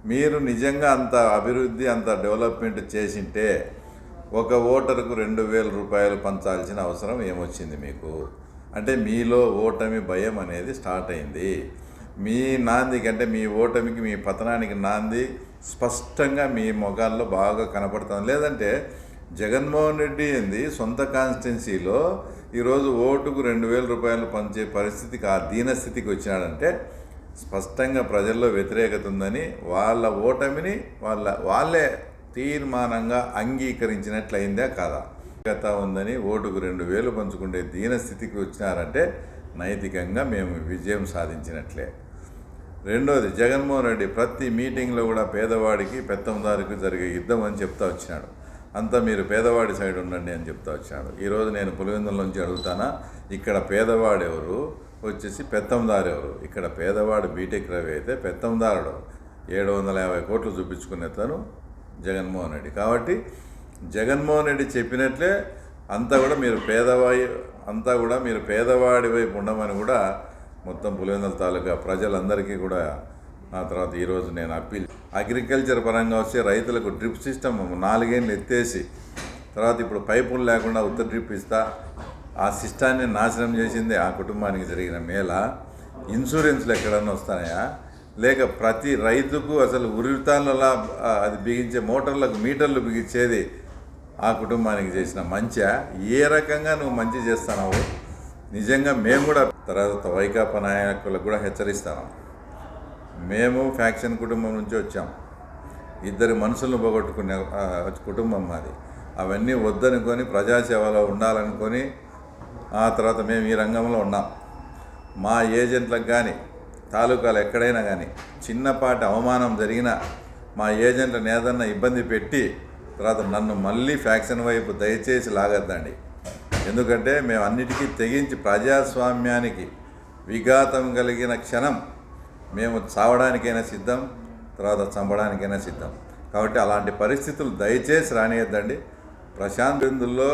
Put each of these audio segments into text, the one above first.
మీరు నిజంగా అంత అభివృద్ధి అంత డెవలప్మెంట్ చేసింటే ఒక ఓటరుకు 2,000 రూపాయలు పంచాల్సిన అవసరం ఏమొచ్చింది మీకు? అంటే మీలో ఓటమి భయం అనేది స్టార్ట్ అయింది. మీ నాందికి అంటే మీ ఓటమికి మీ పతనానికి నాంది స్పష్టంగా మీ మొగాల్లో బాగా కనపడుతుంది. లేదంటే జగన్మోహన్ రెడ్డి ఏంది సొంత కాన్స్టిట్యున్సీలో ఈరోజు ఓటుకు 2,000 రూపాయలు పంచే పరిస్థితికి ఆ దీనస్థితికి వచ్చినాడంటే స్పష్టంగా ప్రజల్లో వ్యతిరేకత ఉందని వాళ్ళ ఓటమిని వాళ్ళే తీర్మానంగా అంగీకరించినట్లయిందే కాదా? వ్యతిరేకత ఉందని ఓటుకు 2,000 పంచుకుంటే దీనస్థితికి వచ్చినారంటే నైతికంగా మేము విజయం సాధించినట్లే. రెండోది, జగన్మోహన్ రెడ్డి ప్రతి మీటింగ్లో కూడా పేదవాడికి పెత్తందారికి జరిగే యుద్ధం అని చెప్తా వచ్చినాడు. అంతా మీరు పేదవాడి సైడ్ ఉండండి అని చెప్తా వచ్చాడు. ఈరోజు నేను పులివెందుల నుంచి అడుగుతానా, ఇక్కడ పేదవాడు ఎవరు, వచ్చేసి పెత్తందారు ఎవరు? ఇక్కడ పేదవాడు బీటెక్ రవి అయితే పెత్తందారుడు 750 కోట్లు చూపించుకునే తను జగన్మోహన్ రెడ్డి. కాబట్టి జగన్మోహన్ రెడ్డి చెప్పినట్లే అంతా కూడా మీరు పేదవాడి వైపు ఉండమని కూడా మొత్తం పులివెందుల తాలూకా ప్రజలందరికీ కూడా ఆ తర్వాత ఈరోజు నేను అప్పీల్. అగ్రికల్చర్ పరంగా వస్తే రైతులకు డ్రిప్ సిస్టమ్ 4 ఏళ్ళు ఎత్తేసి తర్వాత ఇప్పుడు పైపులు లేకుండా ఉత్తర డ్రిప్ ఇస్తా ఆ సిస్టాన్ని నాశనం చేసింది ఆ కుటుంబానికి జరిగిన మేళ. ఇన్సూరెన్స్లు ఎక్కడన్నా వస్తాయా? లేక ప్రతి రైతుకు అసలు ఉరితాళ్ళలా అది బిగించే మోటార్లకు మీటర్లు బిగించేది ఆ కుటుంబానికి చేసిన మంచిగా? ఏ రకంగా నువ్వు మంచి చేస్తున్నావు? నిజంగా మేము కూడా తర్వాత వైకాపా నాయకులకు కూడా హెచ్చరిస్తాను. మేము ఫ్యాక్షన్ కుటుంబం నుంచి వచ్చాం. 2 మనుషులను పోగొట్టుకునే కుటుంబం మాది. అవన్నీ వద్దనుకొని ప్రజాసేవలో ఉండాలనుకొని ఆ తర్వాత మేము ఈ రంగంలో ఉన్నాం. మా ఏజెంట్లకు కానీ తాలూకాలు ఎక్కడైనా కానీ చిన్నపాటి అవమానం జరిగినా మా ఏజెంట్లను ఏదన్నా ఇబ్బంది పెట్టి తర్వాత నన్ను మళ్ళీ ఫ్యాక్షన్ వైపు దయచేసి లాగద్దండి. ఎందుకంటే మేము అన్నిటికీ తెగించి ప్రజాస్వామ్యానికి విఘాతం కలిగిన క్షణం మేము చావడానికైనా సిద్ధం, తర్వాత చంపడానికైనా సిద్ధం. కాబట్టి అలాంటి పరిస్థితులు దయచేసి రానియద్దండి. ప్రశాంత్ బిందుల్లో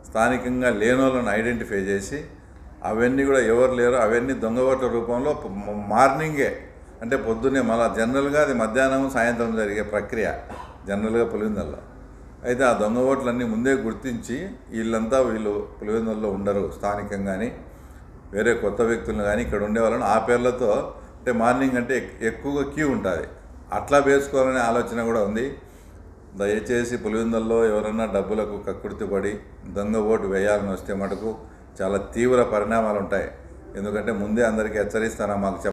స్థానికంగా లేనోళ్ళను ఐడెంటిఫై చేసి అవన్నీ కూడా ఎవరు లేరో అవన్నీ దొంగ ఓట్ల రూపంలో మార్నింగే అంటే పొద్దున్నే మళ్ళీ జనరల్గా అది మధ్యాహ్నం సాయంత్రం జరిగే ప్రక్రియ జనరల్గా పులివెందుల్లో. అయితే ఆ దొంగ ఓట్లన్నీ ముందే గుర్తించి వీళ్ళు పులివెందుల్లో ఉండరు స్థానికంగాని వేరే కొత్త వ్యక్తులను కానీ ఇక్కడ ఉండే వాళ్ళని ఆ పేర్లతో అంటే మార్నింగ్ అంటే ఎక్కువగా క్యూ ఉంటుంది అట్లా వేసుకోవాలనే ఆలోచన కూడా ఉంది. దయచేసి పులివెందుల్లో ఎవరన్నా డబ్బులకు కక్కుర్తిపడి దొంగ ఓటు వేయాలని వస్తే మటుకు చాలా తీవ్ర పరిణామాలు ఉంటాయి. ఎందుకంటే ముందే అందరికీ హెచ్చరిస్తానా మాకు